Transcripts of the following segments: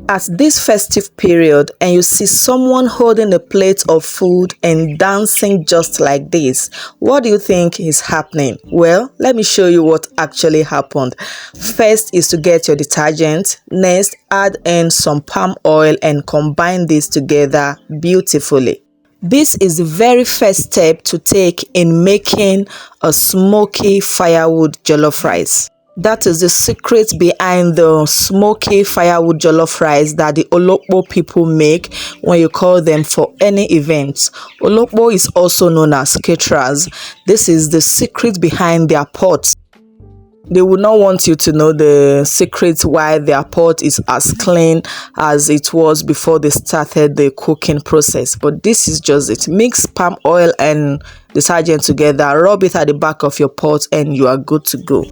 at this festive period and you see someone holding a plate of food and dancing just like this, what do you think is happening? Well, let me show you what actually happened. First is to get your detergent. Next, add in some palm oil and combine this together beautifully. This is the very first step to take in making a smoky firewood jollof rice. That is the secret behind the smoky firewood jollof rice that the Olokpo people make when you call them for any event. Olokpo is also known as caterers. This is the secret behind their pot. They would not want you to know the secret why their pot is as clean as it was before they started the cooking process. But this is just it. Mix palm oil and detergent together, rub it at the back of your pot, and you are good to go.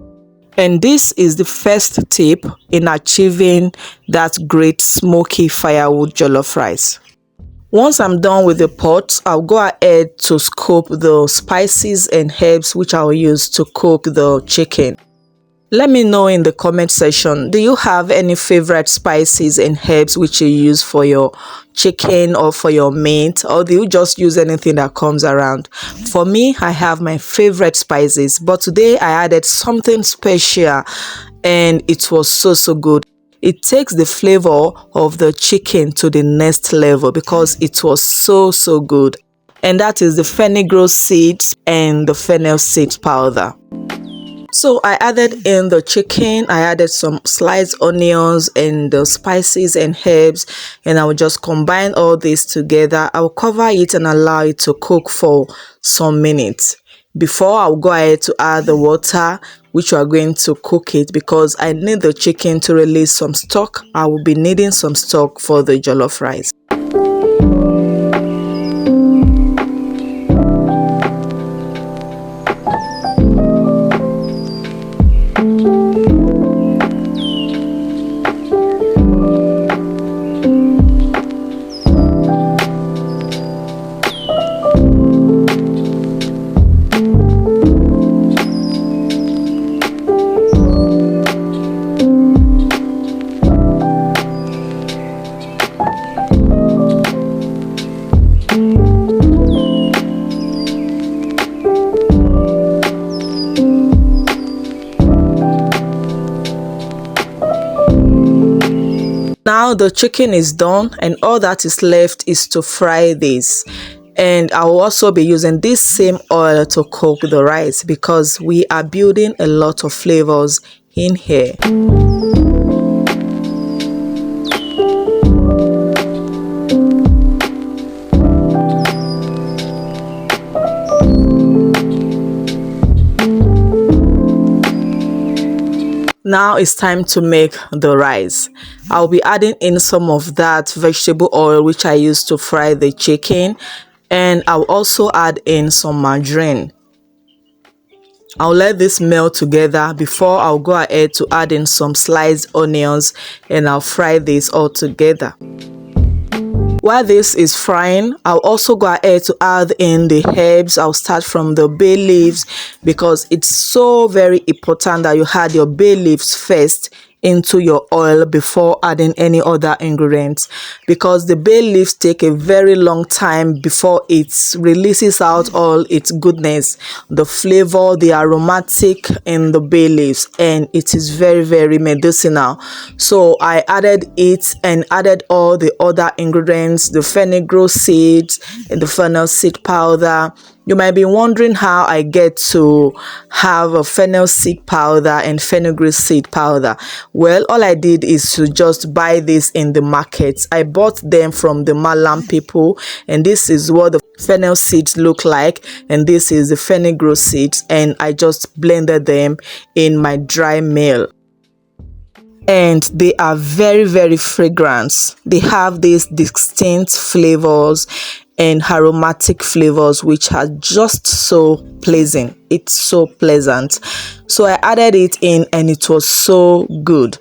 And this is the first tip in achieving that great smoky firewood jollof rice. Once I'm done with the pot, I'll go ahead to scoop the spices and herbs which I'll use to cook the chicken. Let me know in the comment section, do you have any favorite spices and herbs which you use for your chicken or for your meat, or do you just use anything that comes around? For me, I have my favorite spices, but today I added something special and it was so good. It takes the flavor of the chicken to the next level because it was so good. And that is the fenugreek seeds and the fennel seed powder. So I added in the chicken, I added some sliced onions and the spices and herbs, and I will just combine all this together. I will cover it and allow it to cook for some minutes. Before I'll go ahead to add the water which we are going to cook it, because I need the chicken to release some stock. I will be needing some stock for the jollof rice. Now the chicken is done and all that is left is to fry this. And I will also be using this same oil to cook the rice because we are building a lot of flavors in here. Now it's time to make the rice. I'll be adding in some of that vegetable oil which I used to fry the chicken, and I'll also add in some margarine. I'll let this melt together before I'll go ahead to add in some sliced onions, and I'll fry this all together. While this is frying, I'll also go ahead to add in the herbs. I'll start from the bay leaves because it's so very important that you add your bay leaves first into your oil before adding any other ingredients, because the bay leaves take a very long time before it releases out all its goodness, the flavor, the aromatic in the bay leaves, and it is very medicinal. So I added it and added all the other ingredients, the fenugreek seeds and the fennel seed powder. You might be wondering how I get to have a fennel seed powder and fenugreek seed powder. Well, all I did is to just buy this in the market. I bought them from the Malam people, and this is what the fennel seeds look like, and this is the fenugreek seeds, and I just blended them in my dry mill. And they are very fragrant. They have these distinct flavors and aromatic flavors which are just so pleasant. It's so pleasant. So I added it in and it was so good.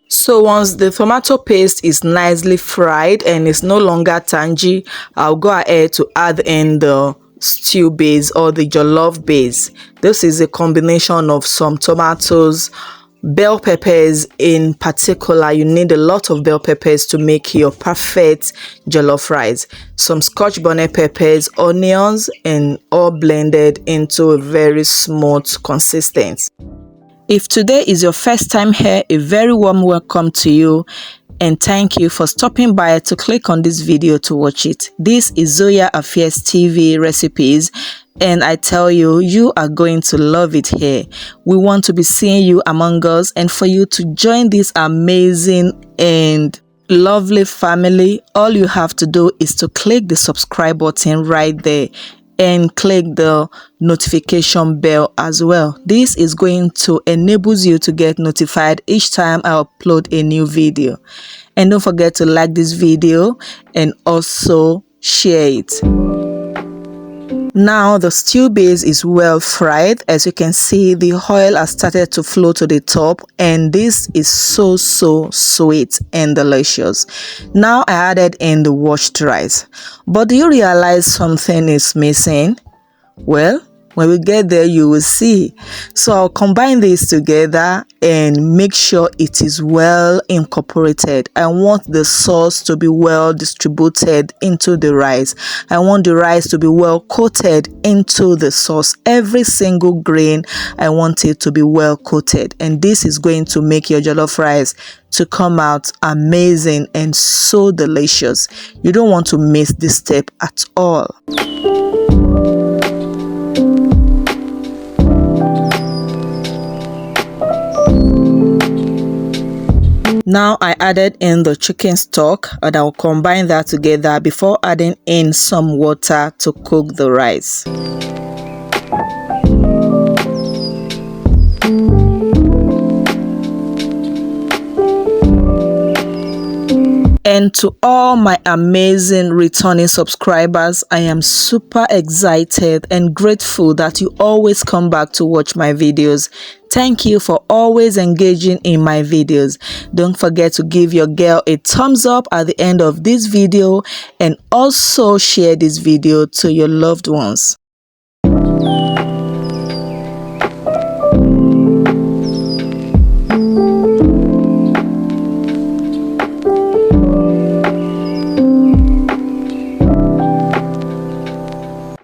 So once the tomato paste is nicely fried and it's no longer tangy, I'll go ahead to add in the stew base or the jollof base. This is a combination of some tomatoes, bell peppers. In particular, you need a lot of bell peppers to make your perfect jollof rice, some scotch bonnet peppers, onions, and all blended into a very smooth consistency. If today is your first time here, a very warm welcome to you and thank you for stopping by to click on this video to watch it. This is Zoya Affairs TV recipes, and I tell you, you are going to love it here. We want to be seeing you among us, and for you to join this amazing and lovely family, all you have to do is to click the subscribe button right there and click the notification bell as well. This is going to enable you to get notified each time I upload a new video. And don't forget to like this video and also share it. Now the stew base is well fried. As you can see, the oil has started to flow to the top, and this is so sweet and delicious. Now I added in the washed rice, but do you realize something is missing? Well, when we get there, you will see. So I'll combine this together and make sure it is well incorporated. I want the sauce to be well distributed into the rice. I want the rice to be well coated into the sauce. Every single grain, I want it to be well coated. And this is going to make your jollof rice to come out amazing and so delicious. You don't want to miss this step at all. Now I added in the chicken stock, and I'll combine that together before adding in some water to cook the rice. And to all my amazing returning subscribers, I am super excited and grateful that you always come back to watch my videos. Thank you for always engaging in my videos. Don't forget to give your girl a thumbs up at the end of this video and also share this video to your loved ones.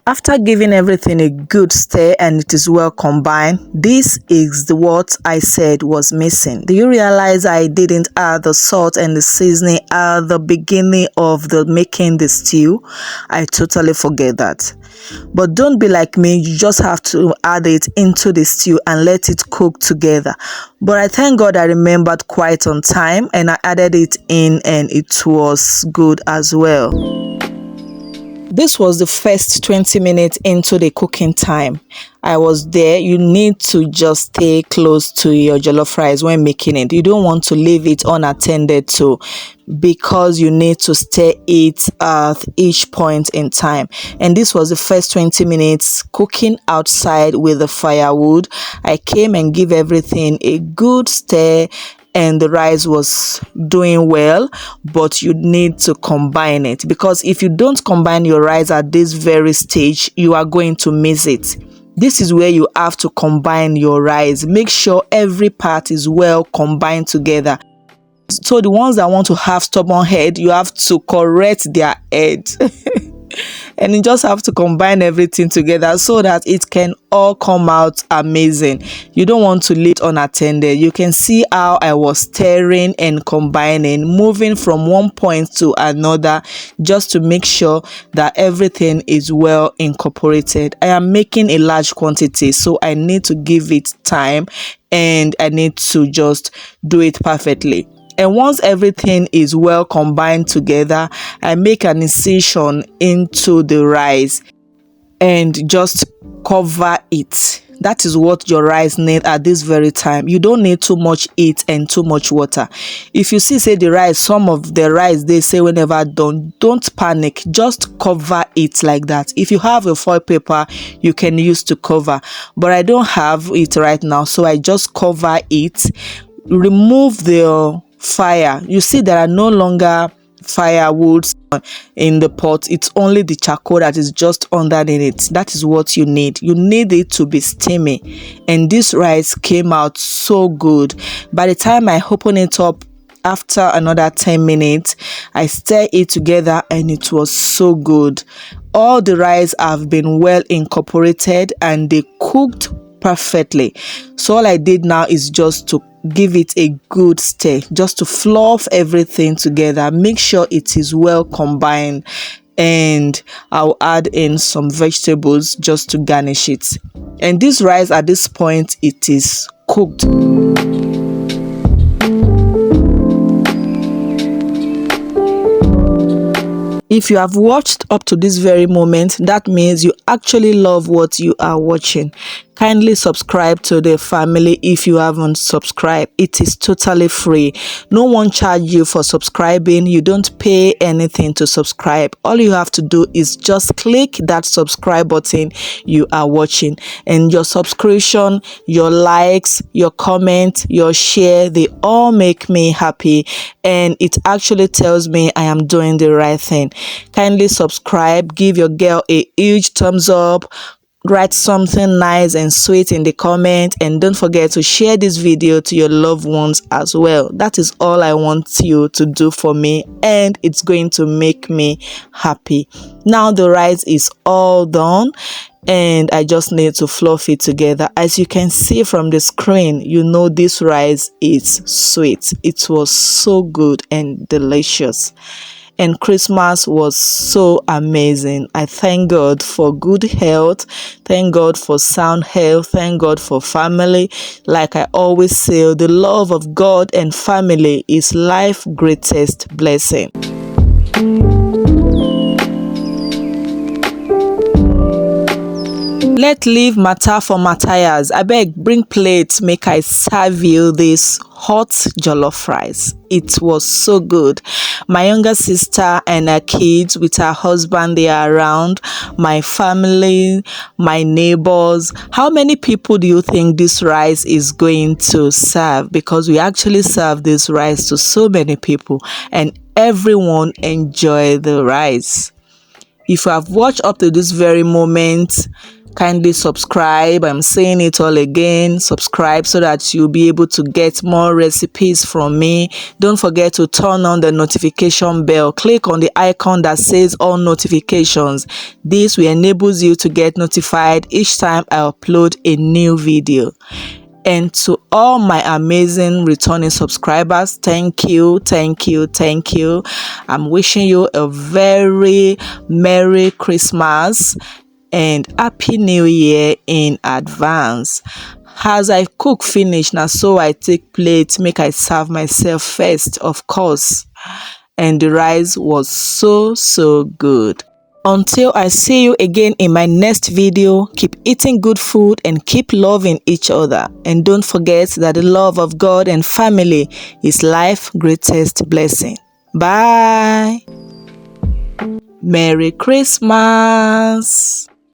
After giving everything a good stir and it is well combined, this is what I said was missing. Do you realize I didn't add the salt and the seasoning at the beginning of making the stew? I totally forget that. But don't be like me, you just have to add it into the stew and let it cook together. But I thank God I remembered quite on time and I added it in and it was good as well. This was the first 20 minutes into the cooking time. I was there. You need to just stay close to your jollof rice when making it. You don't want to leave it unattended to, because you need to stir it at each point in time. And this was the first 20 minutes cooking outside with the firewood. I came and give everything a good stir, and the rice was doing well, but you need to combine it, because if you don't combine your rice at this very stage, you are going to miss it. This is where you have to combine your rice. Make sure every part is well combined together. So the ones that want to have stubborn head, you have to correct their head. And you just have to combine everything together so that it can all come out amazing. You don't want to leave it unattended. You can see how I was stirring and combining, moving from one point to another, just to make sure that everything is well incorporated. I am making a large quantity, so I need to give it time and I need to just do it perfectly. And once everything is well combined together, I make an incision into the rice and just cover it. That is what your rice needs at this very time. You don't need too much heat and too much water. If you see, say the rice, some of the rice they say whenever done, don't panic. Just cover it like that. If you have a foil paper, you can use to cover. But I don't have it right now, so I just cover it. Remove the fire. You see, there are no longer firewoods in the pot. It's only the charcoal that is just underneath it. That is what you need. You need it to be steamy, and this rice came out so good. By the time I open it up after another 10 minutes, I stir it together and it was so good. All the rice have been well incorporated and they cooked perfectly. So all I did now is just to give it a good stir, just to fluff everything together, make sure it is well combined, and I'll add in some vegetables just to garnish it. And this rice at this point, it is cooked. If you have watched up to this very moment, that means you actually love what you are watching. Kindly subscribe to the family if you haven't subscribed. It is totally free. No one charges you for subscribing. You don't pay anything to subscribe. All you have to do is just click that subscribe button you are watching. And your subscription, your likes, your comment, your share, they all make me happy. And it actually tells me I am doing the right thing. Kindly subscribe. Give your girl a huge thumbs up. Write something nice and sweet in the comment, and don't forget to share this video to your loved ones as well. That is all I want you to do for me, and it's going to make me happy. Now the rice is all done and I just need to fluff it together. As you can see from the screen, you know this rice is sweet. It was so good and delicious. And Christmas was so amazing. I thank God for good health. Thank God for sound health. Thank God for family. Like I always say, the love of God and family is life's greatest blessing. Let's leave matter for Matthias. I beg, bring plates, make I serve you this hot jollof rice. It was so good. My younger sister and her kids with her husband, they are around. My family, my neighbors. How many people do you think this rice is going to serve? Because we actually serve this rice to so many people and everyone enjoyed the rice. If you have watched up to this very moment, kindly subscribe. I'm saying it all again. Subscribe so that you'll be able to get more recipes from me. Don't forget to turn on the notification bell. Click on the icon that says all notifications. This will enable you to get notified each time I upload a new video. And to all my amazing returning subscribers, thank you, thank you, thank you. I'm wishing you a very Merry Christmas and Happy New Year in advance. As I cook finish, now so I take plate, make I serve myself first, of course. And the rice was so good. Until I see you again in my next video, keep eating good food and keep loving each other. And don't forget that the love of God and family is life's greatest blessing. Bye. Merry Christmas.